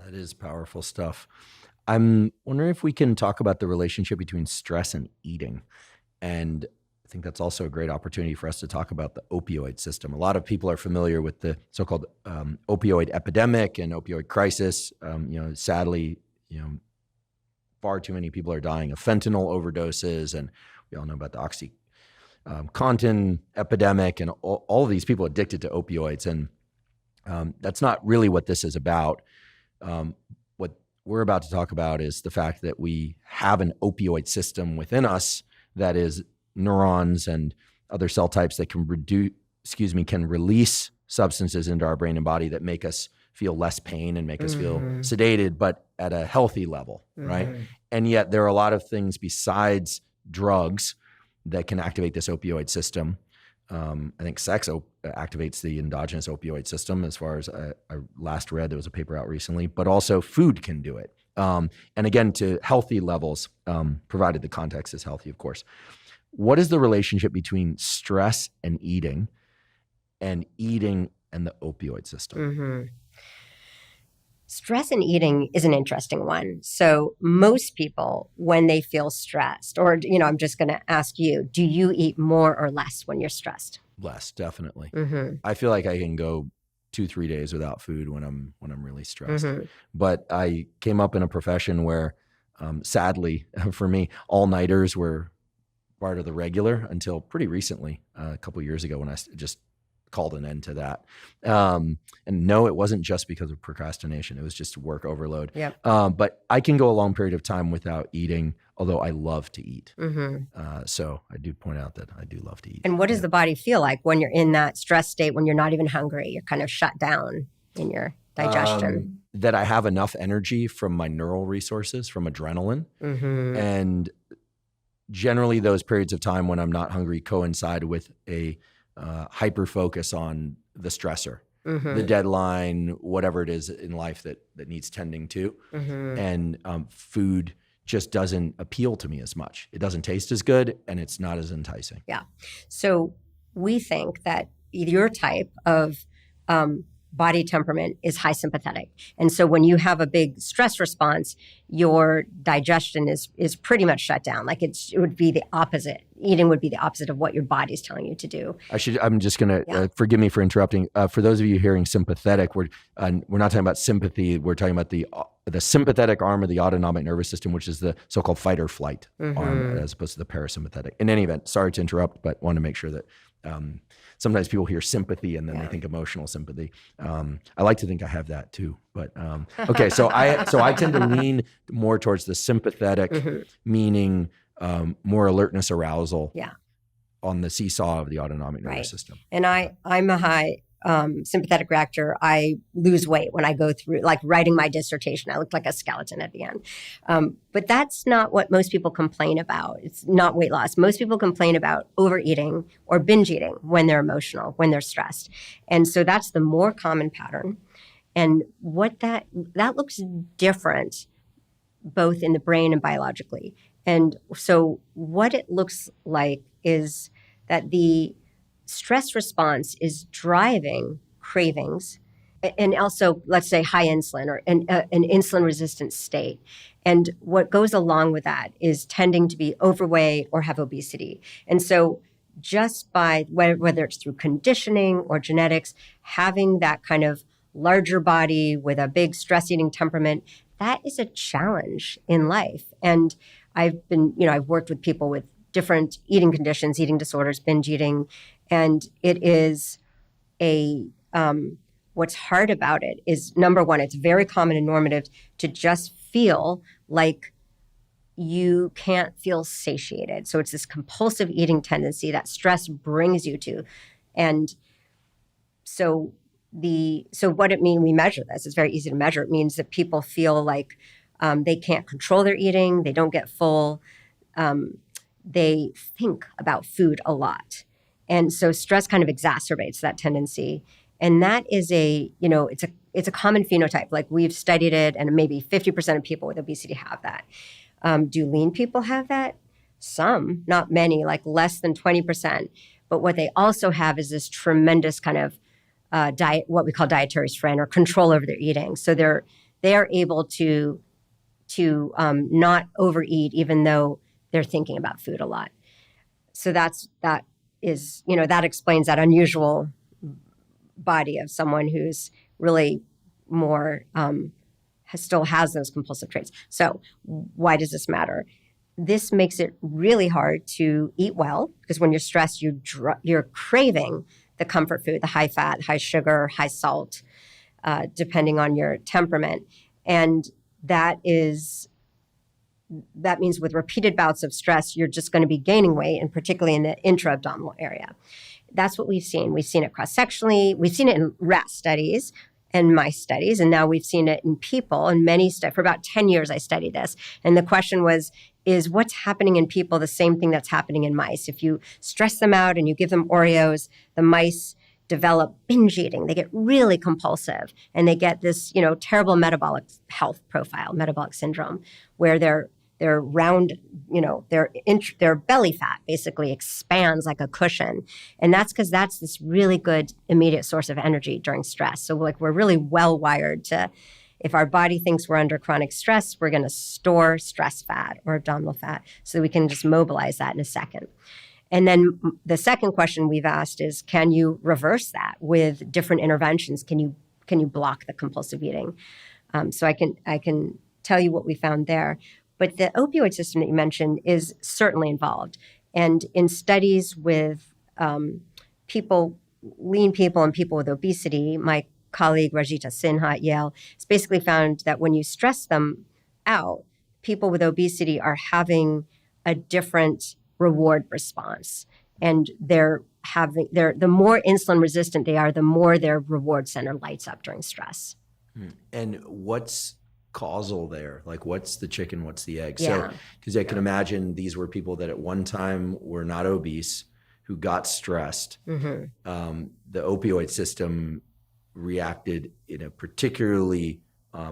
That is powerful stuff. I'm wondering if we can talk about the relationship between stress and eating. And I think that's also a great opportunity for us to talk about the opioid system. A lot of people are familiar with the so-called opioid epidemic and opioid crisis. Sadly, far too many people are dying of fentanyl overdoses, and we all know about the OxyContin epidemic, and all of these people addicted to opioids. And that's not really what this is about. What we're about to talk about is the fact that we have an opioid system within us that is neurons and other cell types that can release substances into our brain and body that make us feel less pain and make us feel sedated, but at a healthy level, right? And yet there are a lot of things besides drugs that can activate this opioid system. I think sex activates the endogenous opioid system, as far as I last read. There was a paper out recently, but also food can do it. And again, to healthy levels, provided the context is healthy, of course. What is the relationship between stress and eating and the opioid system? Stress and eating is an interesting one. So most people, when they feel stressed, or, I'm just going to ask you, do you eat more or less when you're stressed? Less, definitely. I feel like I can go 2-3 days without food when I'm really stressed. But I came up in a profession where, sadly for me, all-nighters were part of the regular until pretty recently, a couple of years ago, when I just called an end to that. And no, it wasn't just because of procrastination. It was just work overload. But I can go a long period of time without eating, although I love to eat. So I do point out that I do love to eat. And what does the body feel like when you're in that stress state, when you're not even hungry? You're kind of shut down in your digestion. That I have enough energy from my neural resources, from adrenaline. And generally those periods of time when I'm not hungry coincide with a hyper focus on the stressor, the deadline, whatever it is in life that needs tending to. And food just doesn't appeal to me as much. It doesn't taste as good, and it's not as enticing. Yeah. So we think that your type of body temperament is high sympathetic. And so when you have a big stress response, your digestion is pretty much shut down. Like it would be the opposite. Eating would be the opposite of what your body's telling you to do. I'm just going to, forgive me for interrupting. For those of you hearing sympathetic, we're not talking about sympathy. We're talking about the sympathetic arm of the autonomic nervous system, which is the so-called fight or flight arm, as opposed to the parasympathetic. In any event, sorry to interrupt, but want to make sure that sometimes people hear sympathy and then they think emotional sympathy. I like to think I have that too, but okay. So I tend to lean more towards the sympathetic, meaning more alertness, arousal on the seesaw of the autonomic nervous system. And I'm a high sympathetic reactor. I lose weight when I go through, like writing my dissertation. I look like a skeleton at the end. But that's not what most people complain about. It's not weight loss. Most people complain about overeating or binge eating when they're emotional, when they're stressed. And so that's the more common pattern. And what that looks different both in the brain and biologically. And so what it looks like is that the stress response is driving cravings and also, let's say, high insulin or an insulin-resistant state. And what goes along with that is tending to be overweight or have obesity. And so just by, whether it's through conditioning or genetics, having that kind of larger body with a big stress-eating temperament, that is a challenge in life. And I've worked with people with different eating conditions, eating disorders, binge eating, and it is what's hard about it is, number one, it's very common and normative to just feel like you can't feel satiated. So it's this compulsive eating tendency that stress brings you to. And so what it means, we measure this, it's very easy to measure. It means that people feel like they can't control their eating, they don't get full, they think about food a lot. And so stress kind of exacerbates that tendency. And that is it's a common phenotype. Like we've studied it, and maybe 50% of people with obesity have that. Do lean people have that? Some, not many, like less than 20%. But what they also have is this tremendous kind of diet, what we call dietary strain or control over their eating. So they are able to not overeat, even though they're thinking about food a lot. So that is, that explains that unusual body of someone who's really more still has those compulsive traits. So why does this matter? This makes it really hard to eat well, because when you're stressed, you're craving the comfort food, the high fat, high sugar, high salt, depending on your temperament. And that means with repeated bouts of stress, you're just going to be gaining weight, and particularly in the intra-abdominal area. That's what we've seen. We've seen it cross-sectionally. We've seen it in rat studies and mice studies, and now we've seen it in people. And many for about 10 years, I studied this. And the question was, is what's happening in people the same thing that's happening in mice? If you stress them out and you give them Oreos, the mice develop binge eating. They get really compulsive, and they get this, terrible metabolic health profile, metabolic syndrome, where their round, their belly fat basically expands like a cushion. And that's because that's this really good immediate source of energy during stress. So we're really well wired to, if our body thinks we're under chronic stress, we're going to store stress fat or abdominal fat so we can just mobilize that in a second. And then the second question we've asked is, can you reverse that with different interventions? Can you block the compulsive eating? So I can tell you what we found there. But the opioid system that you mentioned is certainly involved. And in studies with lean people and people with obesity, my colleague Rajita Sinha at Yale has basically found that when you stress them out, people with obesity are having a different reward response. And the more insulin resistant they are, the more their reward center lights up during stress. And what's causal there? Like, what's the chicken, what's the egg? Yeah. So, because I can imagine these were people that at one time were not obese, who got stressed. Mm-hmm. The opioid system reacted in a particularly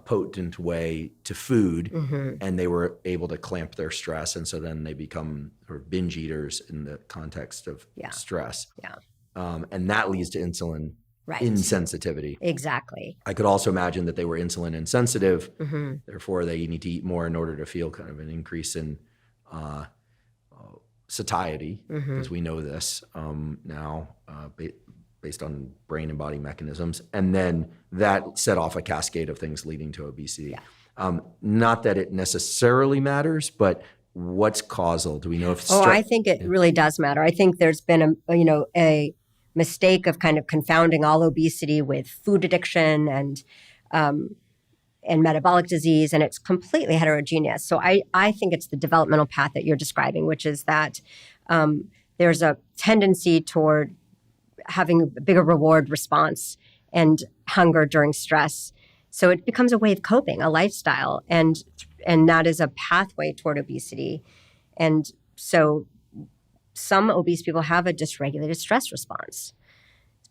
potent way to food, mm-hmm. and they were able to clamp their stress. And so then they become sort of binge eaters in the context of stress. Yeah. And that leads to insulin insensitivity. Exactly. I could also imagine that they were insulin insensitive. Mm-hmm. Therefore, they need to eat more in order to feel kind of an increase in satiety, because mm-hmm. we know this now based on brain and body mechanisms. And then that set off a cascade of things leading to obesity. Yeah. Not that it necessarily matters, but what's causal? Do we know if I think it really does matter. I think there's been a mistake of kind of confounding all obesity with food addiction and metabolic disease, and it's completely heterogeneous. So I think it's the developmental path that you're describing, which is that there's a tendency toward having a bigger reward response and hunger during stress. So it becomes a way of coping, a lifestyle, and that is a pathway toward obesity. And so some obese people have a dysregulated stress response,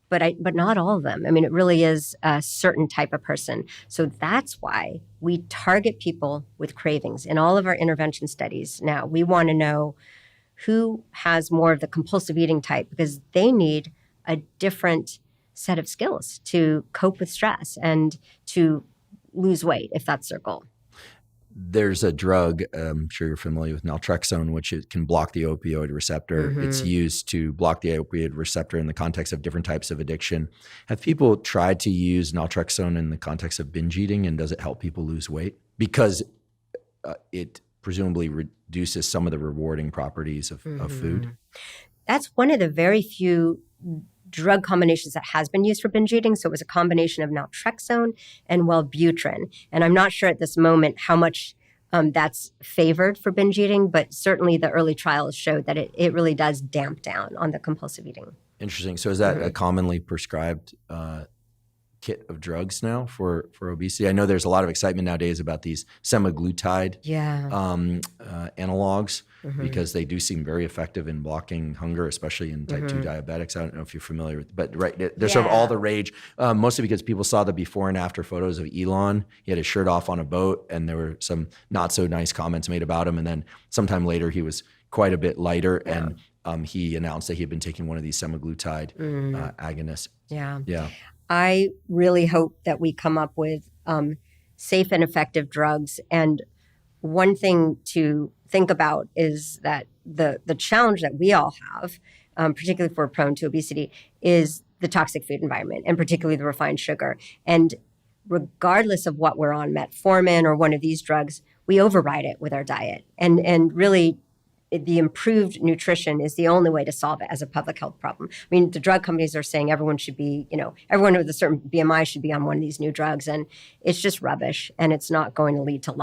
but not all of them. I mean, it really is a certain type of person. So that's why we target people with cravings in all of our intervention studies. Now, we want to know who has more of the compulsive eating type, because they need a different set of skills to cope with stress and to lose weight, if that's their goal. There's a drug, I'm sure you're familiar with naltrexone, which it can block the opioid receptor. Mm-hmm. It's used to block the opioid receptor in the context of different types of addiction. Have people tried to use naltrexone in the context of binge eating, and does it help people lose weight? Because it presumably reduces some of the rewarding properties of food. That's one of the very few drug combinations that has been used for binge eating. So it was a combination of naltrexone and Wellbutrin. And I'm not sure at this moment how much that's favored for binge eating, but certainly the early trials showed that it really does damp down on the compulsive eating. Interesting. So is that a commonly prescribed kit of drugs now for obesity? I know there's a lot of excitement nowadays about these semaglutide analogs, because they do seem very effective in blocking hunger, especially in type 2 diabetics. I don't know if you're familiar with, but they're sort of all the rage, mostly because people saw the before and after photos of Elon. He had his shirt off on a boat, and there were some not so nice comments made about him. And then sometime later, he was quite a bit lighter, and he announced that he had been taking one of these semaglutide agonists. Yeah. I really hope that we come up with safe and effective drugs. And one thing to think about is that the challenge that we all have, particularly if we're prone to obesity, is the toxic food environment, and particularly the refined sugar. And regardless of what we're on, metformin or one of these drugs, we override it with our diet. And really, the improved nutrition is the only way to solve it as a public health problem. I mean, the drug companies are saying everyone should be, everyone with a certain BMI should be on one of these new drugs. And it's just rubbish, and it's not going to lead to long